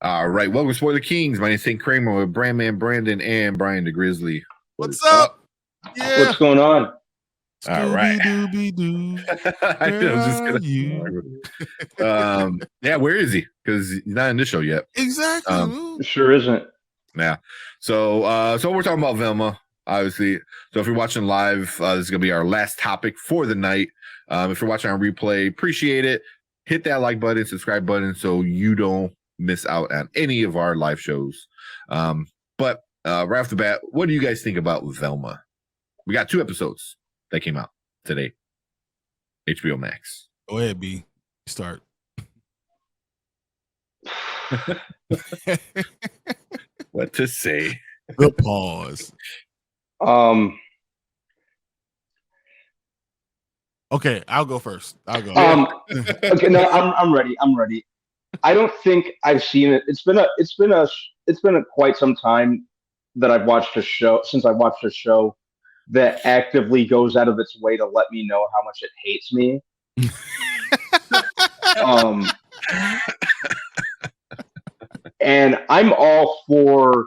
All right, welcome to Spoiler Kings. My name is St. Kramer with Brandman Brandon and Brian the Grizzly. What's up? Yeah. What's going on? All right. Scooby-Doo. I was just gonna. Yeah, where is he? Because he's not in this show yet. Exactly. Sure isn't. Yeah. So we're talking about Velma, obviously. So if you're watching live, this is gonna be our last topic for the night. If you're watching on replay, appreciate it. Hit that like button, subscribe button, so you don't miss out on any of our live shows. But right off the bat, what do you guys think about Velma? We got 2 episodes that came out today. HBO Max. Go ahead, B. Start. What to say? The pause. Okay, I'll go first. Okay, no, I'm ready. I don't think I've seen it. It's been quite some time that I've watched a show that actively goes out of its way to let me know how much it hates me. And I'm all for,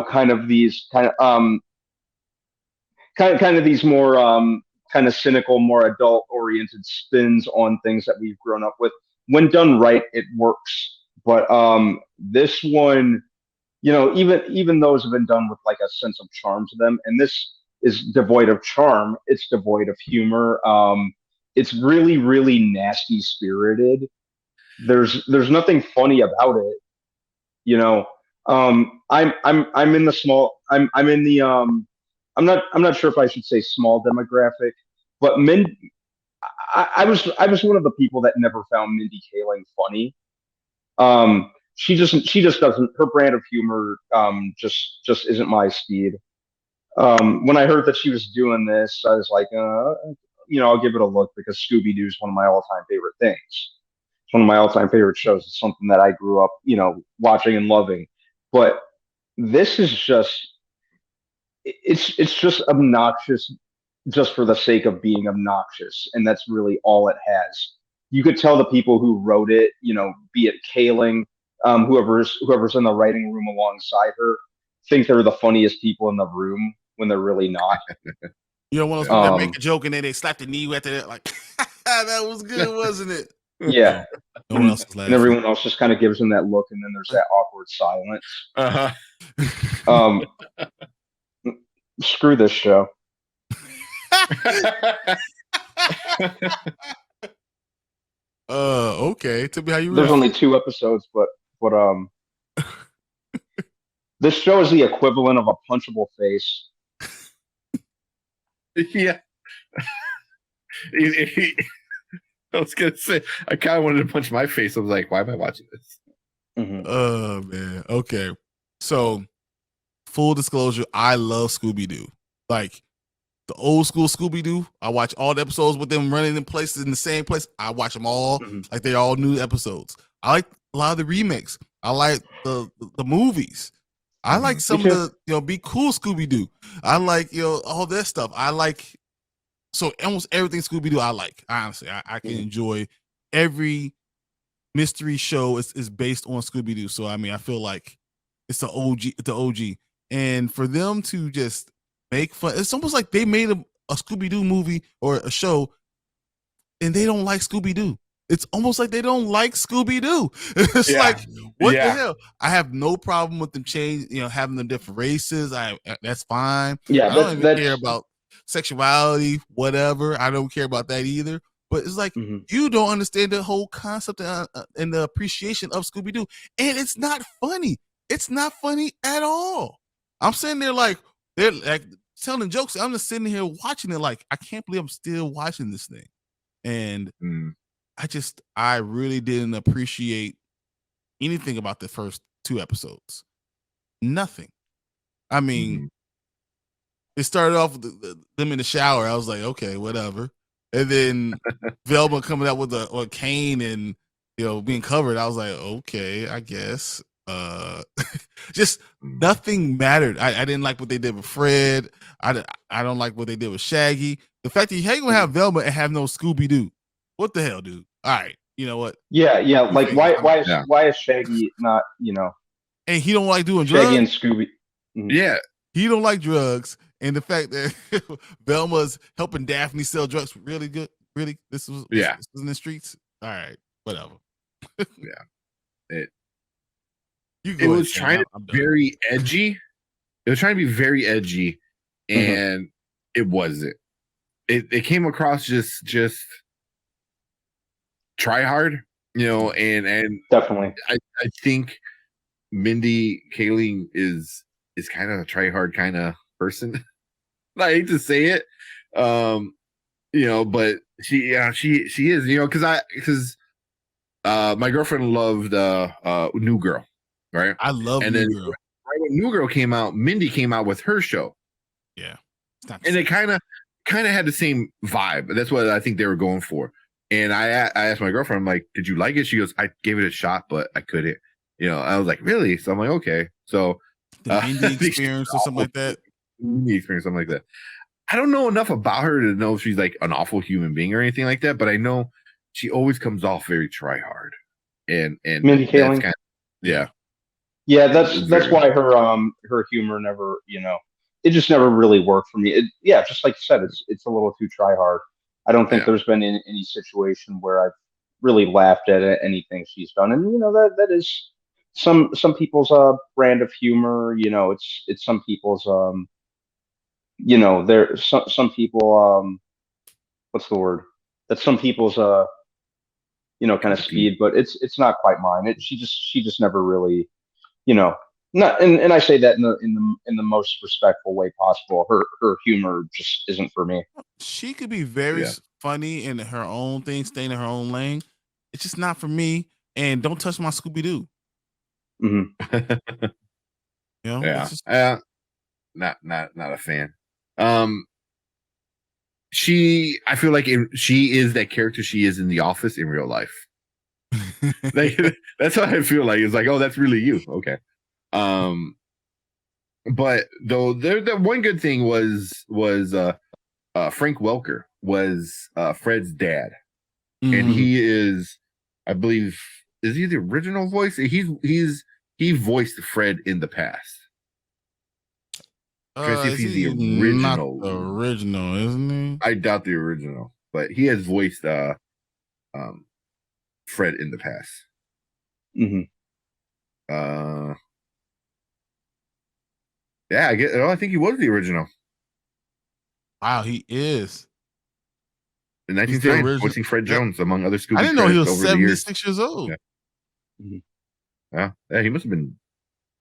kind of these these more kind of cynical, more adult oriented spins on things that we've grown up with. When done right, it works. But this one, even those have been done with like a sense of charm to them, and this is devoid of charm. It's devoid of humor. It's really, really nasty spirited. There's nothing funny about it. I'm in the small. I'm in the I'm not sure if I should say small demographic, but I was one of the people that never found Mindy Kaling funny. She just doesn't. Her brand of humor just isn't my speed. When I heard that she was doing this, I was like, I'll give it a look because Scooby-Doo is one of my all-time favorite things. It's one of my all-time favorite shows. It's something that I grew up, watching and loving. But this is it's just obnoxious just for the sake of being obnoxious, and that's really all it has. You could tell the people who wrote it, be it Kaling, whoever's in the writing room alongside her, think they're the funniest people in the room when they're really not. One of those people that make a joke and then they slap the knee after that, like that was good, wasn't it? Yeah. No one else is laughing. And everyone else just kind of gives them that look, and then there's that awkward silence. Screw this show. Okay. Tell me how you. There's only 2 episodes, but this show is the equivalent of a punchable face. Yeah. I was gonna say, I kind of wanted to punch my face. I was like, why am I watching this? Mm-hmm. Oh man. Okay. So, full disclosure, I love Scooby-Doo. Like the old school Scooby-Doo. I watch all the episodes with them running in places in the same place. I watch them all like they're all new episodes. I like a lot of the remakes. I like the movies. I like some of the Be Cool Scooby-Doo. I like all that stuff. I like almost everything Scooby-Doo I like. Honestly, I can enjoy every mystery show is based on Scooby-Doo. So I mean, I feel like it's the OG. And for them to just make fun, it's almost like they made a Scooby-Doo movie or a show and they don't like Scooby-Doo. It's almost like they don't like Scooby-Doo. It's like, what the hell? I have no problem with them having them different races. That's fine. Yeah, I don't even care about sexuality, whatever. I don't care about that either. But it's like you don't understand the whole concept and the appreciation of Scooby-Doo, and it's not funny. It's not funny at all. I'm sitting there like they're like telling jokes. I'm just sitting here watching it like I can't believe I'm still watching this thing, and I really didn't appreciate anything about the first 2 episodes. Nothing. I mean, it started off with them in the shower. I was like, okay, whatever. And then Velma coming out with a cane and being covered. I was like, okay, I guess. Just nothing mattered. I didn't like what they did with Fred. I don't like what they did with Shaggy. The fact that you ain't gonna have Velma and have no Scooby-Doo. What the hell, dude? All right. You know what? Yeah, yeah. Like Yeah. why is Shaggy not, And he don't like doing Shaggy and drugs. Scooby? Yeah. He don't like drugs, and the fact that Velma's helping Daphne sell drugs really good. Really, this was in the streets. All right, whatever. It You it go was ahead, trying Sam. to I'm be done. very edgy. It was trying to be very edgy, and it wasn't. It came across just try hard, and Definitely. I think Mindy Kaling is kind of a try hard kind of person. I hate to say it, but she is, because my girlfriend loved New Girl, right? I love And New then Girl. right when New Girl came out, Mindy came out with her show, Yeah, it's not the and same. it kind of had the same vibe. That's what I think they were going for. And I asked my girlfriend, I'm like, "Did you like it?" She goes, "I gave it a shot, but I couldn't." I was like, "Really?" So I'm like, "Okay." So the Mindy experience or something like that. Mindy experience, something like that. I don't know enough about her to know if she's like an awful human being or anything like that, but I know she always comes off very try hard, and Mindy that's Kaling. kind of, yeah. Yeah, It's that's very why her humor never, it just never really worked for me. Just like you said, it's a little too try hard. I don't think Yeah. there's been any situation where I've really laughed at anything she's done, and that is some people's brand of humor. It's some people's there some people what's the word? That's some people's kind of speed, but it's not quite mine. She just never really, you know not, and I say that in the most respectful way possible. Her humor just isn't for me. She could be very Yeah. funny in her own thing, staying in her own lane. It's just not for me. And don't touch my Scooby-Doo. Yeah. It's just, Not a fan. I feel like she is that character she is in The Office in real life. Like, that's what I feel like. It's like, oh, that's really you. Okay. But though the one good thing was Frank Welker was Fred's dad, and he is, I believe, is he the original voice? He voiced Fred in the past. Trying to see if he's the original. Not the original, isn't he? I doubt the original, but he has voiced Fred in the past. Yeah, I think he was the original. Wow, he is. In 1979, voicing Fred Jones, among other Scooby. I didn't know he was 76 years old. Yeah, he must have been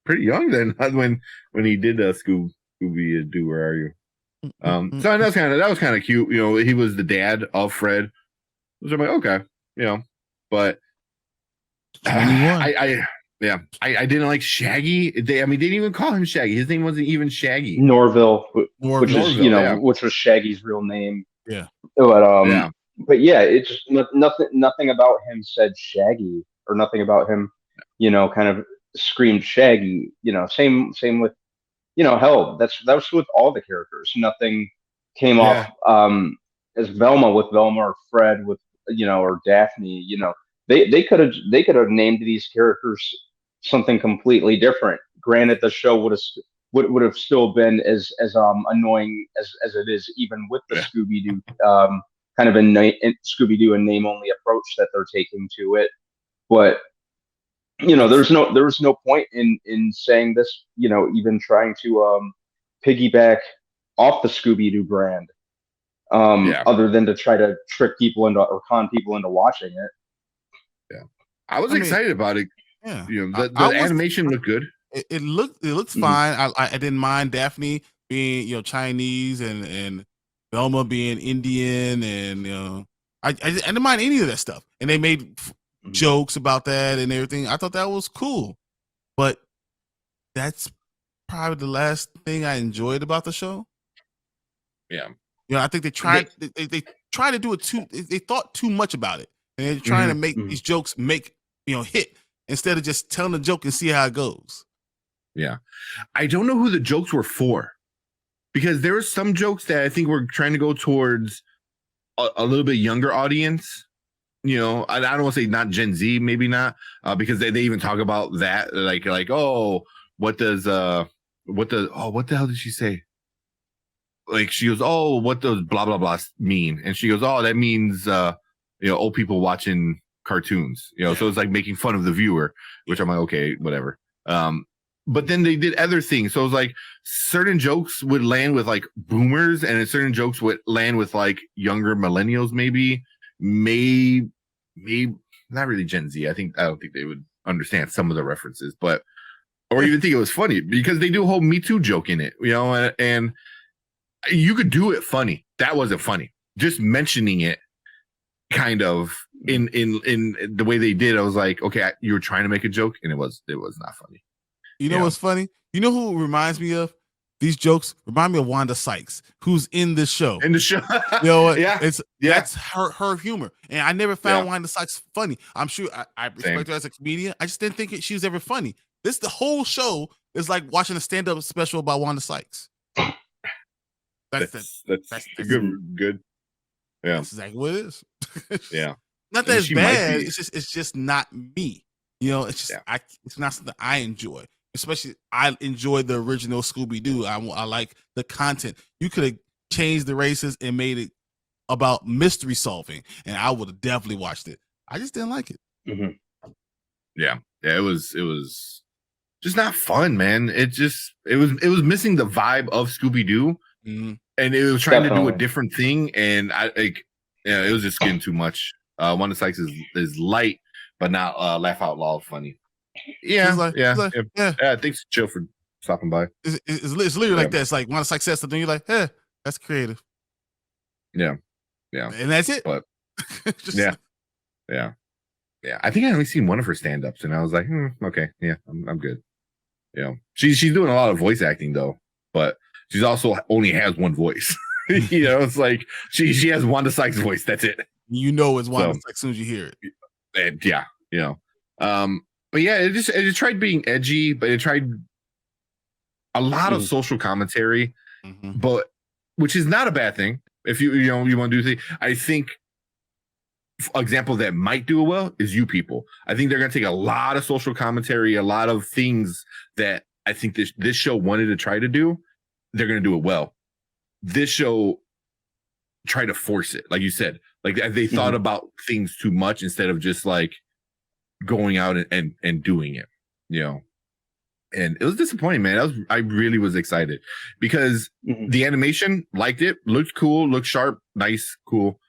pretty young then when he did Scooby-Doo. Where are you? So that was kind of cute. He was the dad of Fred. So I'm like, okay, but I didn't like Shaggy. They didn't even call him Shaggy. His name wasn't even Shaggy. Norville, which Norville, is which was Shaggy's real name. Yeah. But it just nothing about him said Shaggy, or nothing about him, kind of screamed Shaggy. Same with, hell, that was with all the characters. Nothing came off as Velma or Fred with, or Daphne. They could have named these characters something completely different. Granted, the show would have still been as annoying as it is, even with the Scooby-Doo kind of Scooby-Doo and name only approach that they're taking to it. But there was no point in saying this, even trying to piggyback off the Scooby-Doo brand, other than to try to trick people into, or con people into watching it. Yeah, I was excited about it. Yeah, the animation looked good. It looks fine. I didn't mind Daphne being Chinese and Velma being Indian, and I didn't mind any of that stuff. And they made jokes about that and everything. I thought that was cool, but that's probably the last thing I enjoyed about the show. Yeah, I think they tried to do it too. They thought too much about it, and they're trying to make these jokes hit instead of just telling the joke and see how it goes. Yeah, I don't know who the jokes were for, because there were some jokes that I think were trying to go towards a little bit younger audience, you know, I don't want to say not Gen Z, maybe not, because they even talk about that, like, oh, what the hell did she say? Like, she goes, oh, what does blah blah blah mean? And she goes, oh, that means old people watching cartoons, so it's like making fun of the viewer, which I'm like, okay, whatever. But then they did other things, so it was like certain jokes would land with like boomers, and certain jokes would land with like younger millennials, maybe not really Gen Z. I don't think they would understand some of the references, but or even think it was funny, because they do a whole Me Too joke in it, and you could do it funny. That wasn't funny. Just mentioning it kind of in the way they did, I was like, okay, you were trying to make a joke, and it was not funny. You know what's funny? You know who reminds me of? These jokes remind me of Wanda Sykes, who's in this show. In the show. You know what? Yeah. That's her humor. And I never found Wanda Sykes funny. I'm sure I respect her as a comedian. I just didn't think she was ever funny. The whole show is like watching a stand-up special about Wanda Sykes. That's good. Yeah. That's exactly what it is. Yeah. Not that it's bad. It's just not me. It's just it's not something I enjoy. Especially, I enjoyed the original Scooby-Doo. I like the content. You could have changed the races and made it about mystery solving, and I would have definitely watched it. I just didn't like it. Mm-hmm. Yeah. It was just not fun, man. It was missing the vibe of Scooby-Doo, and it was trying to do a different thing, and it was just getting too much. Wanda Sykes is light, but not laugh out loud funny. Yeah. Thanks, Joe, for stopping by. It's literally like that. It's like Wanda Sykes says something, you're like, that's creative. Yeah. And that's it. But yeah. I think I only seen one of her stand-ups, and I was like, okay, yeah, I'm good. She's doing a lot of voice acting though, but she's also only has one voice. It's like she has Wanda Sykes' voice. That's it. It's Wanda Sykes as soon as you hear it. And but yeah, it tried being edgy, but it tried a lot of social commentary, but which is not a bad thing. If you want to do the thing, I think example that might do it well is You People. I think they're going to take a lot of social commentary, a lot of things that I think this show wanted to try to do. They're going to do it well. This show tried to force it, like you said, like they thought about things too much instead of just like going out and doing it, and it was disappointing, man. I really was excited because the animation, liked it, looked cool, looked sharp, nice, cool.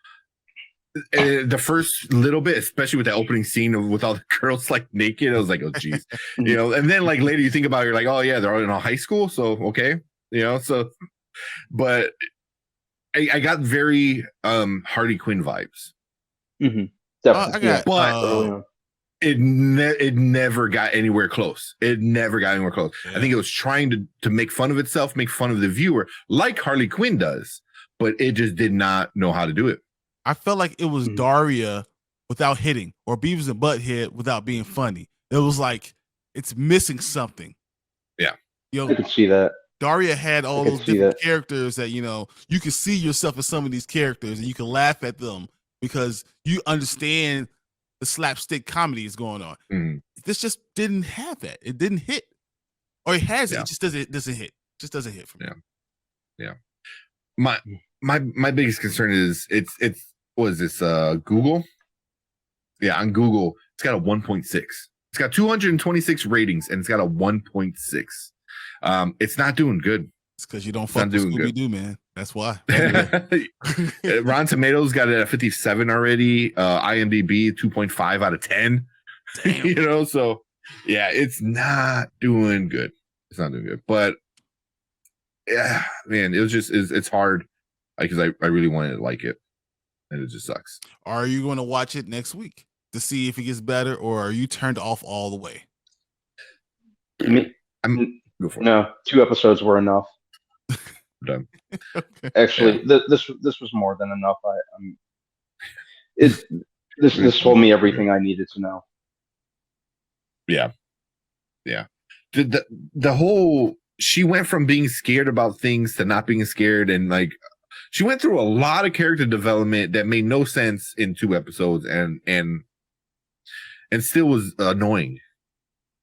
The first little bit, especially with that opening scene with all the girls like naked, I was like, oh geez, and then like later you think about it, you're like, oh yeah, they're all in a high school, so okay, so, but I got very Harley Quinn vibes. Definitely. It never got anywhere close. I think it was trying to make fun of itself, make fun of the viewer, like Harley Quinn does, but it just did not know how to do it. I felt like it was Daria without hitting, or Beavis and Butthead without being funny. It was like it's missing something. Yeah, I could see that. Daria had all those different characters that you can see yourself in some of these characters, and you can laugh at them because you understand the slapstick comedy is going on. This just didn't have that. It didn't hit, or it has it. It just doesn't hit. It just doesn't hit for me. Yeah. My biggest concern is it's what is this? Google. Yeah, on Google, it's got a 1.6. It's got 226 ratings, and it's got a 1.6. It's not doing good. It's because you don't fuck with Scooby-Doo, man. That's why. Rotten Tomatoes got it at 57 already. IMDb 2.5 out of 10. Damn. So yeah, it's not doing good. But yeah, man, it's hard because I really wanted to like it, and it just sucks. Are you going to watch it next week to see if it gets better, or are you turned off all the way? No, 2 episodes were enough. Done. Okay. Actually, this was more than enough. This told me everything I needed to know. Yeah. The whole, she went from being scared about things to not being scared, and like she went through a lot of character development that made no sense in 2 episodes, and still was annoying.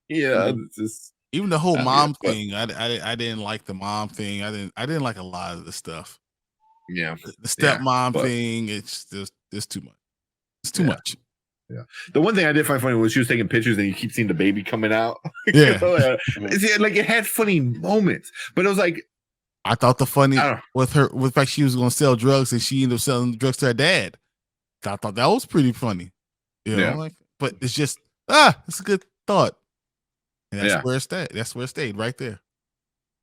Yeah, it's just Even the whole yeah, mom but- thing, I didn't like the mom thing. I didn't like a lot of the stuff. yeah. The stepmom but- thing, it's too much. It's too Yeah. much. The one thing I did find funny was she was taking pictures and you keep seeing the baby coming out. Yeah. Like it had funny moments, but it was like I thought the funny I don't know. with the fact she was going to sell drugs and she ended up selling drugs to her dad. I thought that was pretty funny. You know, Yeah. like, but it's just it's a good thought. And that's where it stayed. That's where it stayed, right there.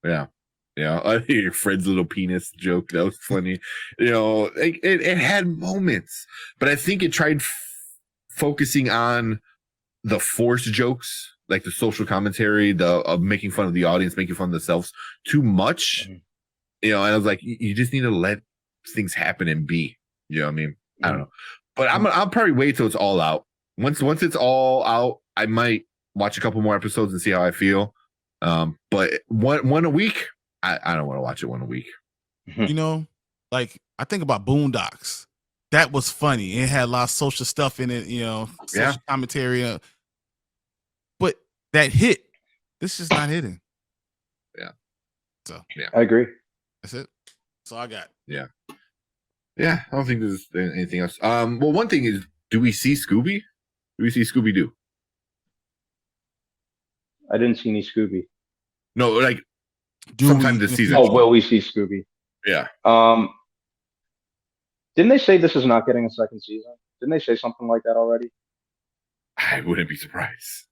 Yeah. I think your Fred's little penis joke, that was funny. You know, it had moments, but I think it tried focusing on the forced jokes, like the social commentary, of making fun of the audience, making fun of themselves too much. Mm-hmm. You know, and I was like, you just need to let things happen and be. You know what I mean? I don't know. But I'll probably wait till it's all out. Once it's all out, I might watch a couple more episodes and see how I feel. But one a week, I don't want to watch it one a week. You know, like I think about Boondocks. That was funny. It had a lot of social stuff in it, you know, social commentary. But that hit. This is not hitting. Yeah. So I agree. that's it. That's all I got. Yeah, I don't think there's anything else. Well, one thing is, do we see Scooby? Do we see Scooby-Doo? I didn't see any Scooby. No, like Do sometime we- this season. Oh, will we see Scooby? Yeah. Didn't they say this is not getting a second season? Didn't they say something like that already? I wouldn't be surprised.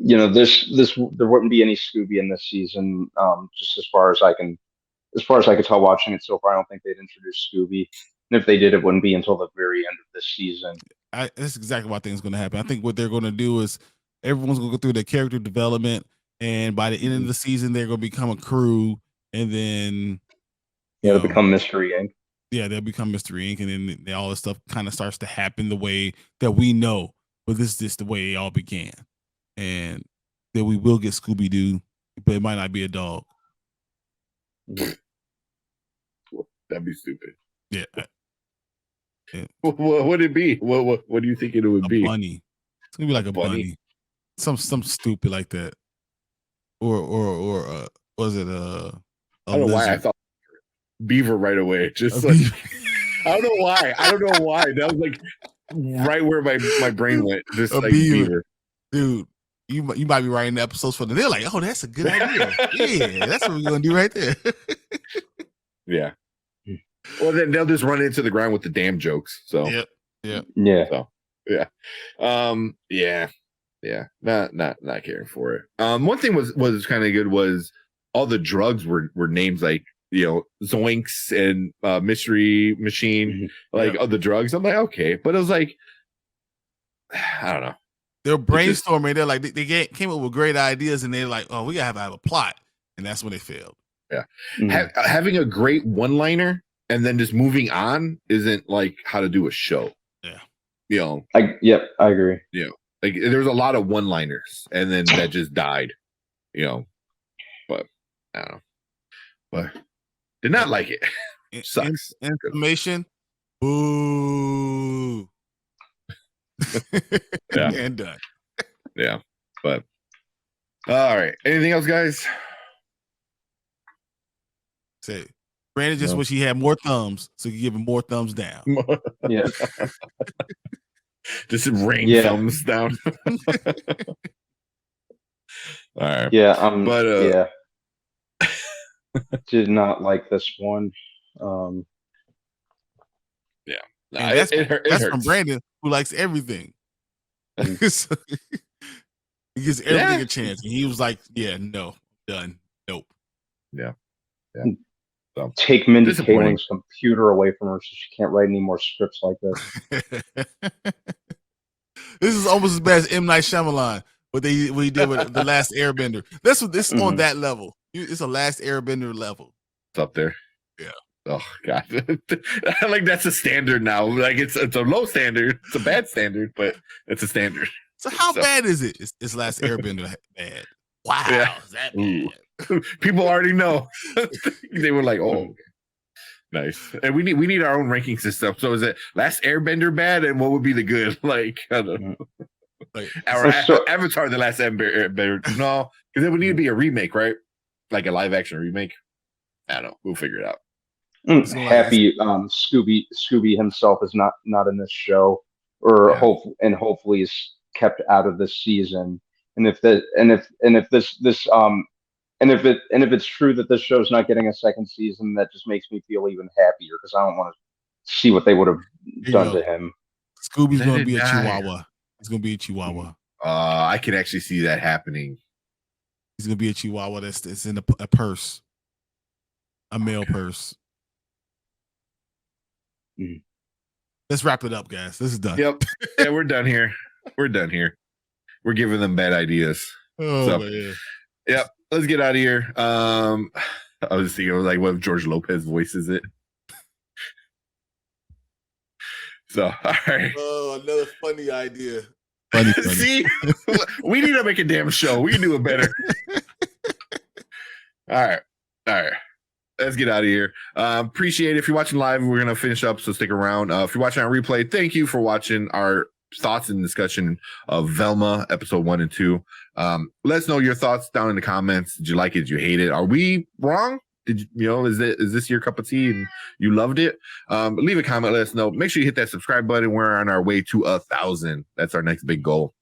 You know, there wouldn't be any Scooby in this season. Just as far as I can tell, watching it so far, I don't think they'd introduce Scooby. And if they did, it wouldn't be until the very end of this season. That's exactly what I think is going to happen. I think what they're going to do is everyone's going to go through their character development, and by the end of the season, they're going to become a crew, and then They'll become Mystery Inc. Yeah, they'll become Mystery Inc. And then all this stuff kind of starts to happen the way that we know. But this is just the way it all began. And then we will get Scooby-Doo, but it might not be a dog. That'd be stupid. Yeah. What would it be? What do you think it would be? Bunny. It's gonna be like a bunny. Some stupid like that. Or was it a I don't know why I thought beaver right away. Just like, I don't know why. That was like right where my brain went. Just like beaver. Dude, you might be writing the episodes for them. They're like, oh, that's a good idea. Yeah, that's what we're gonna do right there. Yeah. Well, then they'll just run into the ground with the damn jokes. So yeah. So yeah. Not caring for it. One thing was kind of good was all the drugs were names like, you know, Zoinks and Mystery Machine, like the drugs. I'm like, okay, but it was like, I don't know. They're brainstorming. They're like they came up with great ideas, and they're like, oh, we gotta have a plot, and that's when they failed. Yeah, having a great one-liner and then just moving on isn't like how to do a show. Yeah, you know. I agree. You know, like there's a lot of one-liners, and then that just died. You know, but I don't know. But did not like it. Sucks. Information. Boo. Yeah. And done. Yeah. But all right. Anything else, guys? Say Brandon just wish he had more thumbs, so he could give him more thumbs down. Yeah. Just rain thumbs down. All right. Yeah. But did not like this one. Yeah. And that's from Brandon, who likes everything. So, he gives everything a chance. And he was like, yeah, no, done. Nope. Yeah. So, take Mindy Kaling's computer away from her so she can't write any more scripts like this. This is almost as bad as M. Night Shyamalan, what he did with The Last Airbender. This is on that level. It's a Last Airbender level. It's up there. Yeah. Oh God. Like that's a standard now. Like it's a low standard. It's a bad standard, but it's a standard. So how bad is it? It's Last Airbender bad. Wow. Yeah. Is that bad? People already know. They were like, "Oh, okay. Nice." And we need our own ranking system. So is it Last Airbender bad, and what would be the good? Like, I don't know. Like, Avatar: The Last Airbender. No, because it would need to be a remake, right? Like a live action remake. I don't know. We'll figure it out. Happy Scooby himself is not in this show, or hopefully is kept out of this season. And if it's true that this show's not getting a second season, that just makes me feel even happier because I don't want to see what they would have done to him. Scooby's going to be a Chihuahua. He's going to be a Chihuahua. I can actually see that happening. He's going to be a Chihuahua that's in a purse, a male purse. Let's wrap it up, guys. This is done. Yep. Yeah, we're done here. We're giving them bad ideas. Oh, man. Yep. Let's get out of here. I was thinking, like, what if George Lopez voices it? So, all right. Oh, another funny idea. Funny. See, we need to make a damn show. We can do it better. All right. Let's get out of here. Appreciate it. If you're watching live, we're gonna finish up, so stick around. If you're watching on replay, thank you for watching our thoughts and discussion of Velma episode 1 and 2. Let us know your thoughts down in the comments. Did you like it? Did you hate it? Are we wrong? Did you is this your cup of tea and you loved it? Leave a comment. Let us know. Make sure you hit that subscribe button. We're on our way to 1,000. That's our next big goal.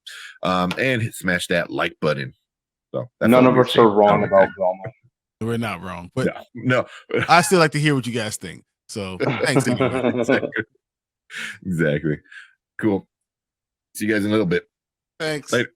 And smash that like button. So none of us are wrong about Velma. We're not wrong, but no. I still like to hear what you guys think. So thanks anyway. Exactly. Cool. See you guys in a little bit. Thanks. Later.